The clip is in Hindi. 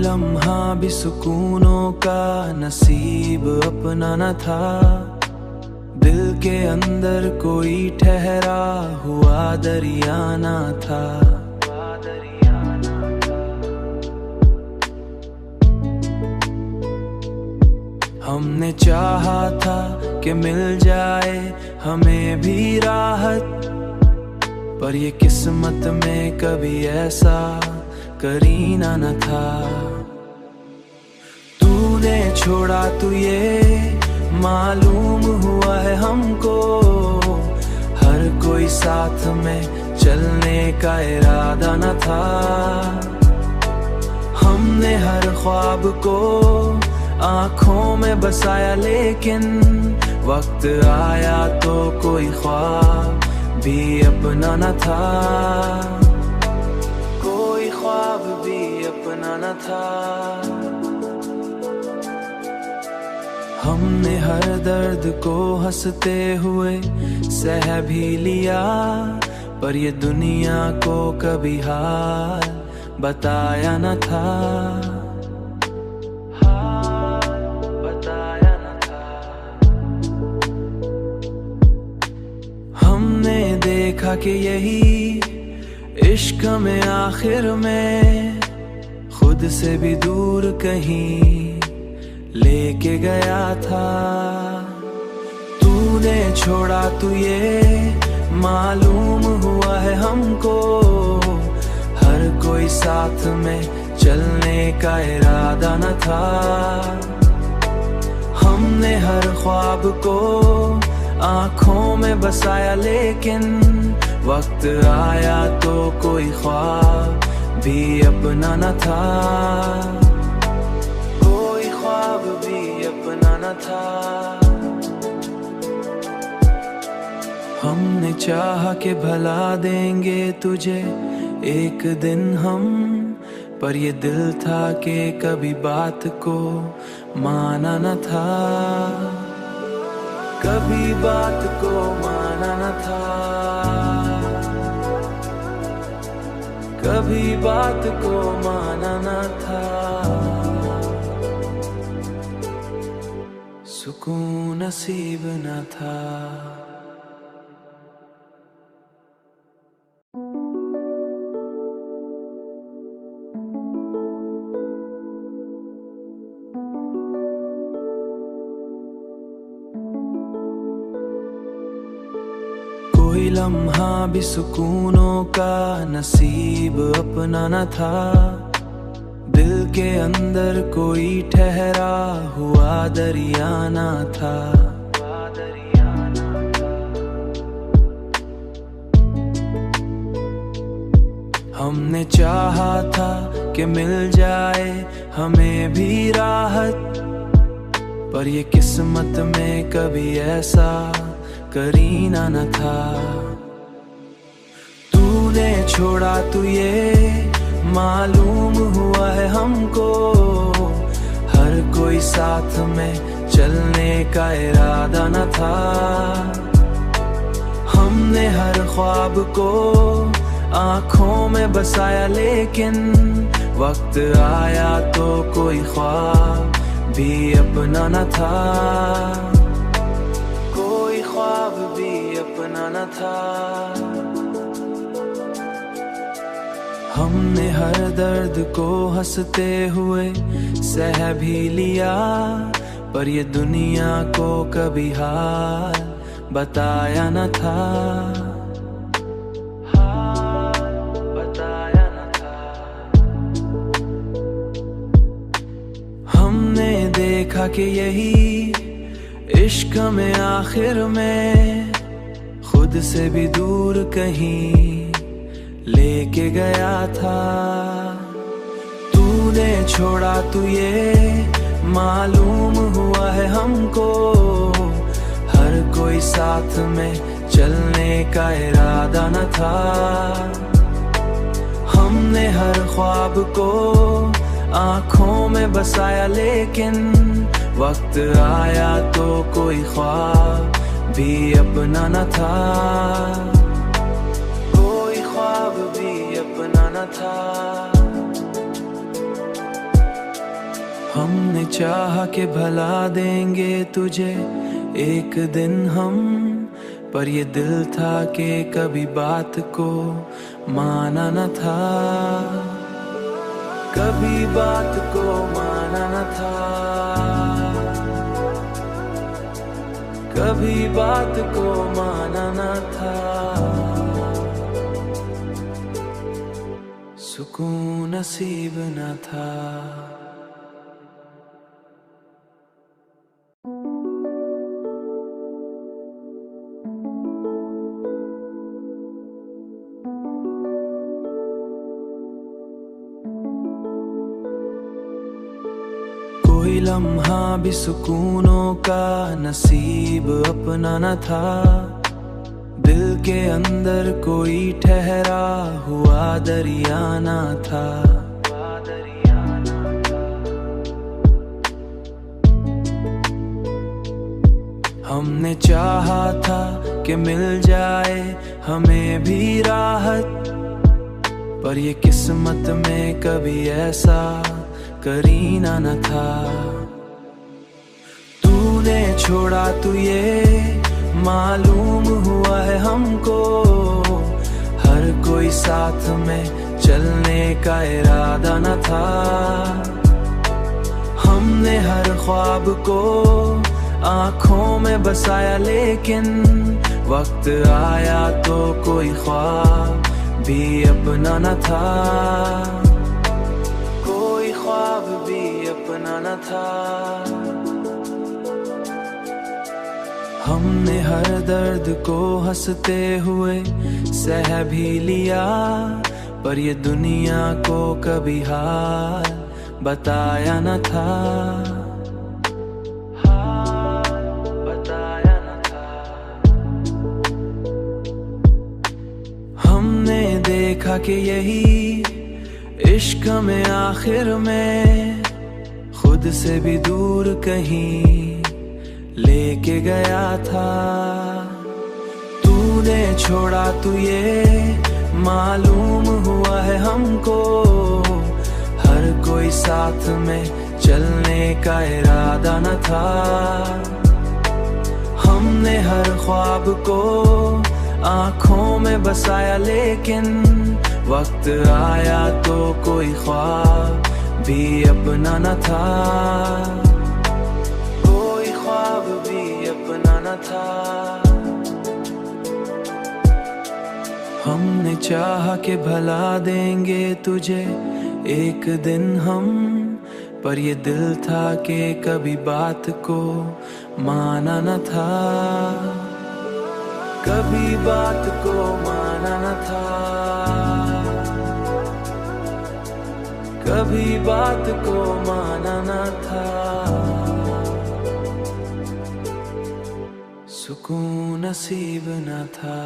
लम्हा भी सुकूनों का नसीब अपना न था। दिल के अंदर कोई ठहरा हुआ दरिया ना था। हमने चाहा था कि मिल जाए हमें भी राहत, पर ये किस्मत में कभी ऐसा करीना न था। तूने छोड़ा तो ये मालूम हुआ है हमको, हर कोई साथ में चलने का इरादा न था। हमने हर ख्वाब को आँखों में बसाया, लेकिन वक्त आया तो कोई ख्वाब भी अपना न था। कोई ख्वाब भी अपना न था। हमने हर दर्द को हंसते हुए सह भी लिया, पर ये दुनिया को कभी हाल बताया न था। हमने देखा कि यही इश्क में आखिर में खुद से भी दूर कहीं लेके गया था। तूने छोड़ा तो ये मालूम हुआ है हमको, हर कोई साथ में चलने का इरादा न था। हमने हर ख्वाब को आँखों में बसाया, लेकिन वक्त आया तो कोई ख्वाब भी अपना न था। कोई ख्वाब भी अपना न था। हमने चाहा कि भला देंगे तुझे एक दिन हम, पर ये दिल था कि कभी बात को माना न था। कभी बात को माना न था। कभी बात को माना न था। सुकून नसीब न था। कोई लम्हा भी सुकूनों का नसीब अपना न था। दिल के अंदर कोई ठहरा हुआ दरिया ना था। हमने चाहा था कि मिल जाए हमें भी राहत, पर ये किस्मत में कभी ऐसा करीना न था। तूने छोड़ा तो ये मालूम हुआ है हमको, हर कोई साथ में चलने का इरादा न था। हमने हर ख्वाब को आँखों में बसाया, लेकिन वक्त आया तो कोई ख्वाब भी अपना न था। कोई ख्वाब भी अपना न था। हमने हर दर्द को हंसते हुए सह भी लिया, पर ये दुनिया को कभी हाल बताया न था। हमने देखा कि यही इश्क में आखिर में खुद से भी दूर कहीं लेके गया था। तूने छोड़ा तो ये मालूम हुआ है हमको, हर कोई साथ में चलने का इरादा न था। हमने हर ख्वाब को आँखों में बसाया, लेकिन वक्त आया तो कोई ख्वाब भी अपना न था। कोई ख्वाब भी अपना न था। हमने चाहा कि भला देंगे तुझे एक दिन हम, पर ये दिल था कि कभी बात को माना न था, कभी बात को माना न था, कभी बात को माना न था। सुकून नसीब न था। कोई लम्हा भी सुकूनों का नसीब अपना न था, दिल के अंदर कोई ठहरा हुआ दरिया न था। हमने चाहा था कि मिल जाए हमें भी राहत, पर ये किस्मत में कभी ऐसा करीना न था। तूने छोड़ा तो ये मालूम हुआ है हमको, हर कोई साथ में चलने का इरादा न था। हमने हर ख्वाब को आँखों में बसाया, लेकिन वक्त आया तो कोई ख्वाब भी अपना न था, कोई ख्वाब भी अपना न था। हमने हर दर्द को हंसते हुए सह भी लिया, पर ये दुनिया को कभी हाल बताया न था, हाल बताया न था। हमने देखा कि यही इश्क में आखिर में खुद से भी दूर कहीं लेके गया था। तूने छोड़ा तो ये मालूम हुआ है हमको, हर कोई साथ में चलने का इरादा न था। हमने हर ख्वाब को आँखों में बसाया, लेकिन वक्त आया तो कोई ख्वाब भी अपना न था, कोई ख्वाब भी अपना न था। हमने चाहा कि भला देंगे तुझे एक दिन हम, पर ये दिल था कि कभी बात को माना न था, कभी बात को माना न था, कभी बात को माना न था। सुकून नसीब न था।